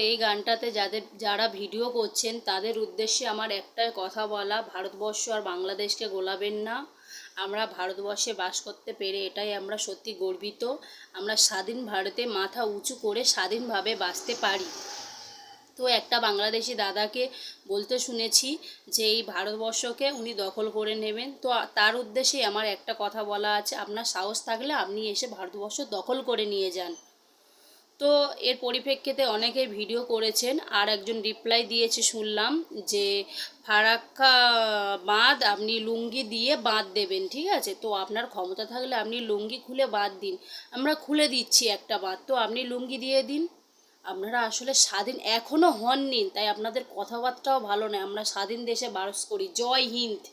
এই গানটাতে যারা ভিডিও করছেন তাদের উদ্দেশ্যে আমার একটাই কথা বলা, ভারতবর্ষ আর বাংলাদেশকে গোলাবেন না। আমরা ভারতবর্ষে বাস করতে পেরে এটাই আমরা সত্যি গর্বিত। আমরা স্বাধীন ভারতে মাথা উঁচু করে স্বাধীনভাবে বাঁচতে পারি। তো একটা বাংলাদেশি দাদাকে বলতে শুনেছি যে এই ভারতবর্ষকে উনি দখল করে নেবেন। তো তার উদ্দেশ্যেই আমার একটা কথা বলা আছে, আপনার সাহস থাকলে আপনি এসে ভারতবর্ষ দখল করে নিয়ে যান। তো এর পরিপ্রেক্ষিতে অনেকেই ভিডিও করেছেন, আর একজন রিপ্লাই দিয়েছে শুনলাম যে ফারাক্কা বাঁধ আপনি লুঙ্গি দিয়ে বাঁধ দেবেন, ঠিক আছে। তো আপনার ক্ষমতা থাকলে আপনি লুঙ্গি খুলে বাঁধ দিন, আমরা খুলে দিচ্ছি একটা বাঁধ, তো আপনি লুঙ্গি দিয়ে দিন। আপনারা আসলে স্বাধীন এখনও হননি, তাই আপনাদের কথাবার্তাও ভালো নয়। আমরা স্বাধীন দেশে বাস করি। জয় হিন্দ।